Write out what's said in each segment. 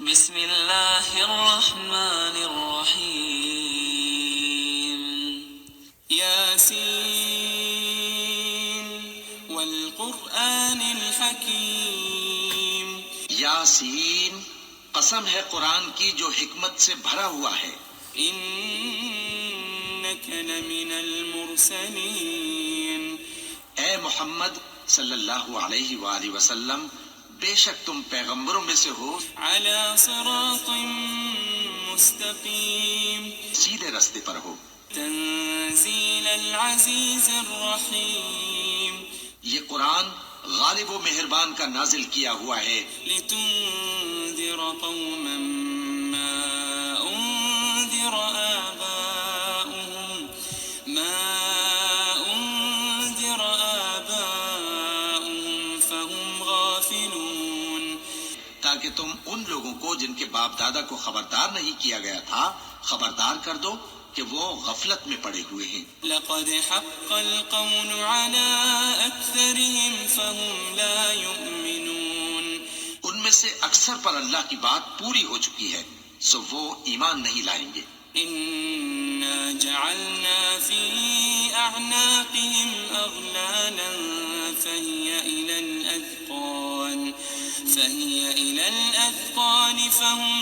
بسم اللہ الرحمن الرحیم یاسین والقرآن الحکیم. یاسین، قسم ہے قرآن کی جو حکمت سے بھرا ہوا ہے. انک لمن المرسلین. اے محمد صلی اللہ علیہ وآلہ وسلم، بے شک تم پیغمبروں میں سے ہو، علی صراط مستقیم. سیدھے رستے پر ہو. تنزیل العزیز الرحیم. یہ قرآن غالب و مہربان کا نازل کیا ہوا ہے. لتنذر قوما ما انذر آباؤهم فهم غافلون. تاکہ تم ان لوگوں کو جن کے باپ دادا کو خبردار نہیں کیا گیا تھا خبردار کر دو کہ وہ غفلت میں پڑے ہوئے ہیں. لقد حق القول على أكثرهم فهم لا يؤمنون. ان میں سے اکثر پر اللہ کی بات پوری ہو چکی ہے سو وہ ایمان نہیں لائیں گے. إنا جعلنا في أعناقهم أغلالا فهي إلى الأذقان فهم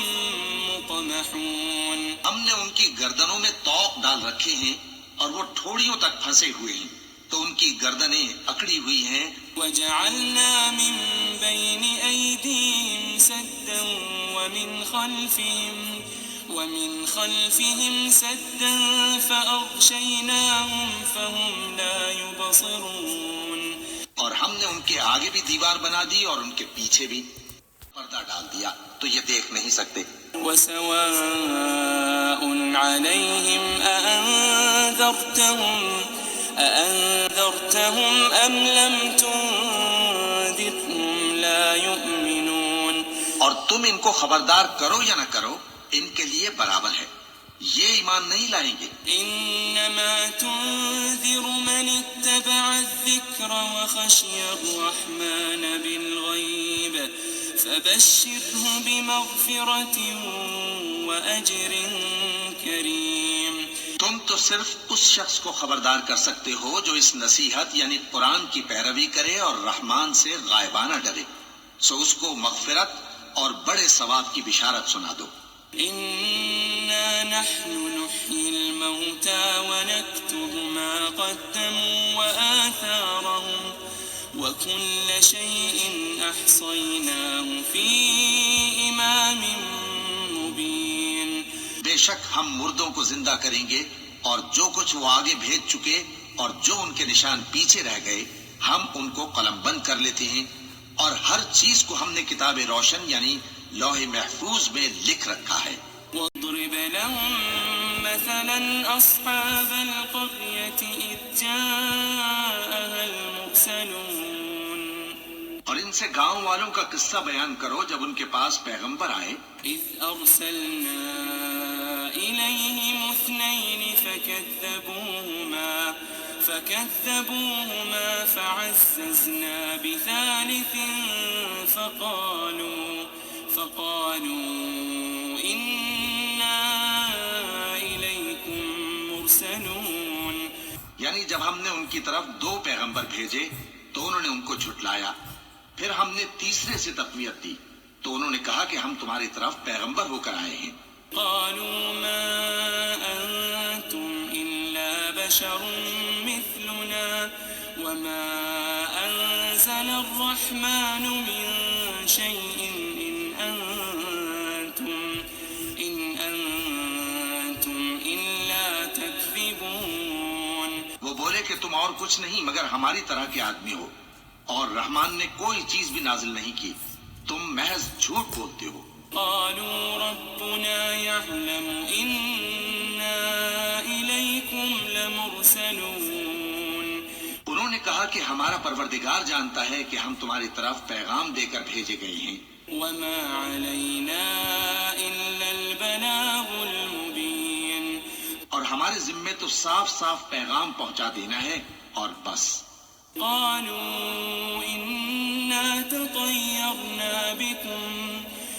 مقمحون. ہم نے ان کی گردنوں میں طوق ڈال رکھے ہیں اور وہ ٹھوڑیوں تک پھنسے ہوئے ہیں تو ان کی گردنیں اکڑی ہوئی ہیں. وجعلنا من بين أيديهم سدا ومن خلفهم سدا فأغشيناهم فهم لا يبصرون. اور ہم نے ان کے آگے بھی دیوار بنا دی اور ان کے پیچھے بھی پردہ ڈال دیا تو یہ دیکھ نہیں سکتے. وسواء عليهم أأنذرتهم أم لم تنذرهم لا يؤمنون. اور تم ان کو خبردار کرو یا نہ کرو ان کے لیے برابر ہے، یہ ایمان نہیں لائیں گے. إنما تنذر من اتبع الذكر وخشي الرحمن بالغيب فبشره بمغفرة وأجر كريم. تم تو صرف اس شخص کو خبردار کر سکتے ہو جو اس نصیحت یعنی قرآن کی پیروی کرے اور رحمان سے غائبانہ ڈرے، سو اس کو مغفرت اور بڑے ثواب کی بشارت سنا دو. إنا نحن نحيي الموتى ونكتب ما قدموا وآثارهم وكل شيء أحصيناه في إمام مبين. بے شک ہم مردوں کو زندہ کریں گے اور جو کچھ وہ آگے بھیج چکے اور جو ان کے نشان پیچھے رہ گئے ہم ان کو قلم بند کر لیتے ہیں اور ہر چیز کو ہم نے کتاب روشن یعنی لوح محفوظ میں لکھ رکھا ہے. واضرب لهم مثلا أصحاب القرية إذ جاءها المرسلون. اور ان سے گاؤں والوں کا قصہ بیان کرو جب ان کے پاس پیغمبر آئے. إذ أرسلنا إليهم اثنين فكذبوهما فعززنا بثالث فقالوا إنا إليكم مرسلون. یعنی جب ہم نے ان کی طرف 2 پیغمبر بھیجے تو انہوں نے ان کو جھٹلایا، پھر ہم نے تیسرے سے تقویت دی تو انہوں نے کہا کہ ہم تمہاری طرف پیغمبر ہو کر آئے ہیں. قالوا ما أنتم إلا بشر مثلنا وما أنزل الرحمن من شيء إن أنتم إلا تكذبون. وہ بولے کہ تم اور کچھ نہیں مگر ہماری طرح کے آدمی ہو اور رحمان نے کوئی چیز بھی نازل نہیں کی، تم محض جھوٹ بولتے ہو. قالوا ربنا يعلم إنا إليكم لمرسلون. انہوں نے کہا کہ ہمارا پروردگار جانتا ہے کہ ہم تمہاری طرف پیغام دے کر بھیجے گئے ہیں. وما علينا إلا البلاغ المبين. اور ہمارے ذمے تو صاف صاف پیغام پہنچا دینا ہے اور بس. قالوا إنا تطيرنا بكم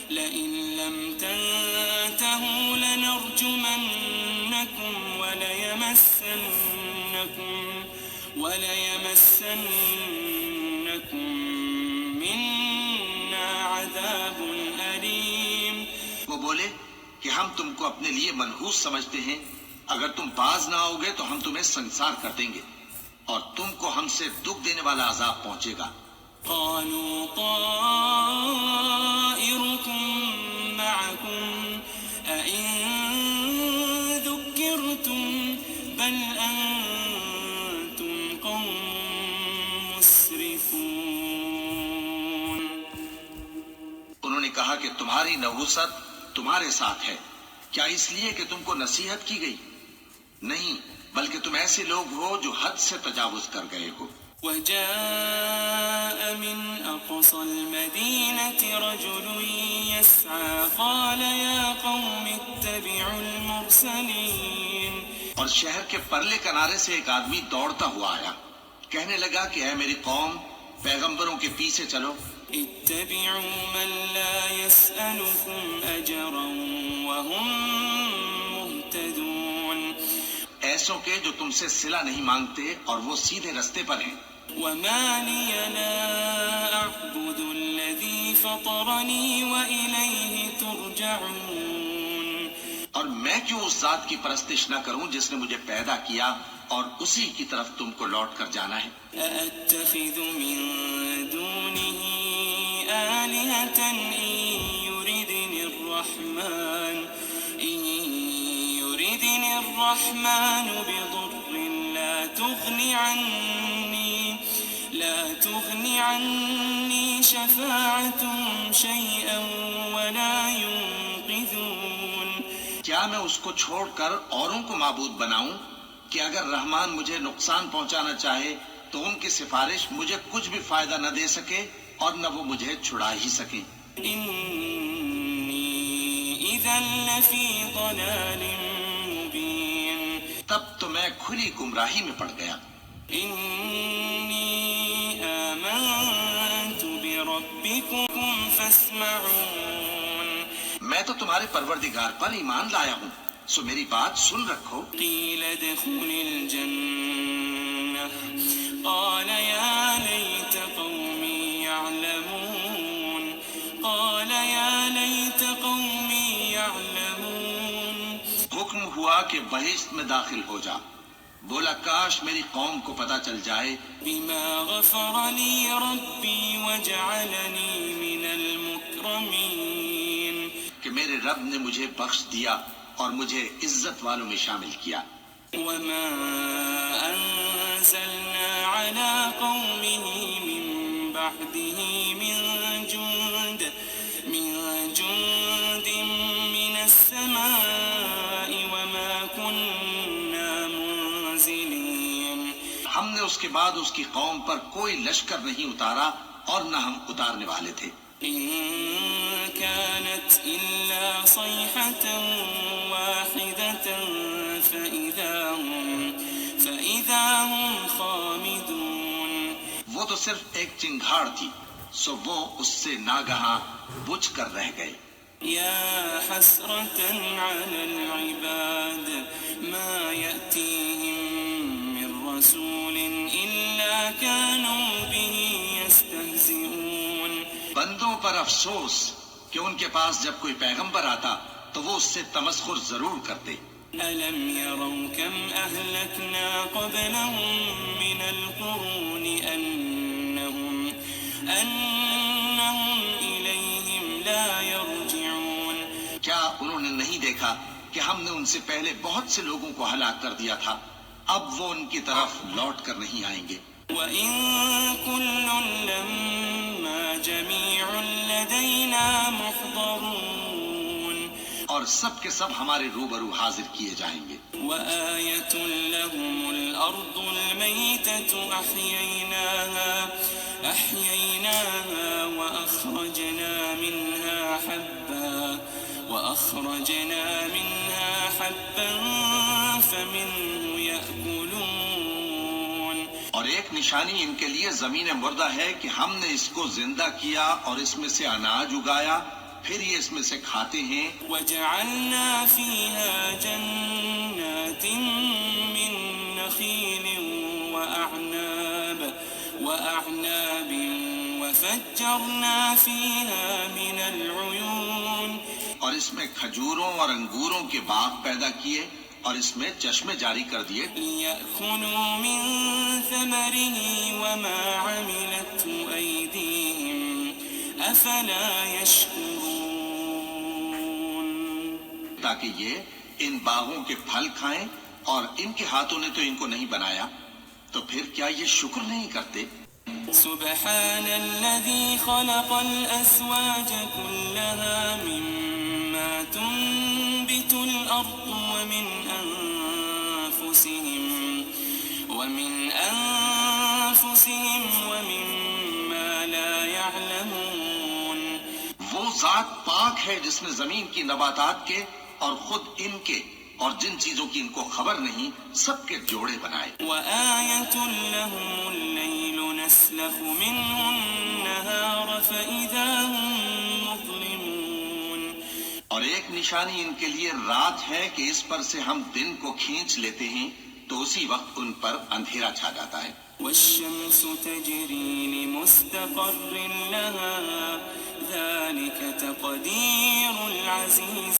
لئن لم تنتهوا لنرجمنكم وليمسنكم منا عذاب أليم. وہ بولے کہ ہم تم کو اپنے لیے منحوس سمجھتے ہیں، اگر تم باز نہ آؤ گے تو ہم تمہیں سنسار کر دیں گے اور تم کو ہم سے دکھ دینے والا عذاب پہنچے گا. قالوا طائركم معكم أئن ذكرتم بل أنتم قوم مسرفون. انہوں نے کہا کہ تمہاری نحوست تمہارے ساتھ ہے، کیا اس لیے کہ تم کو نصیحت کی گئی؟ نہیں، بلکہ تم ایسے لوگ ہو جو حد سے تجاوز کر گئے ہو. وجاء من أقصى المدينة رجل يسعى قال يا قوم اتبعوا المرسلين. اور شہر کے پرلے کنارے سے ایک آدمی دوڑتا ہوا آیا، کہنے لگا کہ اے میری قوم، پیغمبروں کے پیچھے چلو. اتبعوا من لا يسألكم أجرا وهم مهتدون. ایسوں کے جو تم سے صلہ نہیں مانگتے اور وہ سیدھے رستے پر ہیں. وما لي لا أعبد الذي فطرني وإليه ترجعون. اور میں کیوں اس ذات کی پرستش نہ کروں جس نے مجھے پیدا کیا اور اسی کی طرف تم کو لوٹ کر جانا ہے. أأتخذ من دونه آلهة إن يردني الرحمن بضر لا تغني عني شفاعتهم شيئا ولا ينقذون. کیا میں اس کو چھوڑ کر اوروں کو معبود بناؤں کہ اگر رحمان مجھے نقصان پہنچانا چاہے تو ان کی سفارش مجھے کچھ بھی فائدہ نہ دے سکے اور نہ وہ مجھے چھڑا ہی سکیں. إني إذا لفي ضلال مبين. تب تو میں کھلی گمراہی میں پڑ گیا. إني آمنت بربكم فاسمعون. میں تو تمہارے پروردگار پر ایمان لایا ہوں، سو میری بات سن رکھو. قيل ادخل الجنة قال يا ليت قومي يعلمون. حکم ہوا کہ بہشت میں داخل ہو جا. بولا کاش میری قوم کو پتہ چل جائے بما غفر لي ربي وجعلني من المكرمين. کہ میرے رب نے مجھے بخش دیا اور مجھے عزت والوں میں شامل کیا. وما أنزلنا على قومه من بعده من جند من السماء وما كنا منزلين. ہم نے اس کے بعد اس کی قوم پر کوئی لشکر نہیں اتارا اور نہ ہم اتارنے والے تھے. إن كانت إلا صيحة واحدة فإذا هم خامدون. وہ تو صرف ایک چنگھاڑ تھی، سو وہ اس سے ناگہاں بجھ کر رہ گئے. يا حسرة على العباد ما يأتيهم من رسول إلا كانوا به يستهزئون. بندوں پر افسوس کہ ان کے پاس جب کوئی پیغمبر آتا تو وہ اس سے تمسخر ضرور کرتے. ألم يروا كم أهلكنا قبلهم من القرون أنهم إليهم لا يرجعون. کیا انہوں نے نہیں دیکھا کہ ہم نے ان سے پہلے بہت سے لوگوں کو ہلاک کر دیا تھا، اب وہ ان کی طرف لوٹ کر نہیں آئیں گے. وَإِن كُلٌّ لَّمَّا جَمِيعٌ لَّدَيْنَا مُحْضَرُونَ. اور سب کے سب ہمارے روبرو حاضر کیے جائیں گے. وَآيَةٌ لَّهُمُ الْأَرْضُ الْمَيْتَةُ أَحْيَيْنَاهَا وَأَخْرَجْنَا مِنْهَا حَبًّا فَمِنْهُ يَأْكُلُونَ. اور ایک نشانی ان کے لیے زمین مردہ ہے کہ ہم نے اس کو زندہ کیا اور اس میں سے اناج اگایا پھر یہ اس میں سے کھاتے ہیں. وجعلنا فيها جنات من نخيل وأعناب وفجرنا فيها من العيون. اور اس میں کھجوروں اور انگوروں کے باغ پیدا کیے اور اس میں چشمے جاری کر دیے. ليأكلوا من ثمره وما عملته أيديهم أفلا يشكرون. تاکہ یہ ان باغوں کے پھل کھائیں اور ان کے ہاتھوں نے تو ان کو نہیں بنایا، تو پھر کیا یہ شکر نہیں کرتے؟ سبحان الذي خلق الأزواج كلها مما تنبت الأرض ومن أنفسهم ومما لا يعلمون. وہ ذات پاک ہے جس نے زمین کی نباتات کے اور خود ان کے اور جن چیزوں کی ان کو خبر نہیں سب کے جوڑے بنائے. وآية لهم الليل نسلخ منه النهار فإذا هم مظلمون. اور ایک نشانی ان کے لیے رات ہے کہ اس پر سے ہم دن کو کھینچ لیتے ہیں تو اسی وقت ان پر اندھیرا چھا جاتا ہے. والشمس تجري لمستقر لها ذلك تقدير العزيز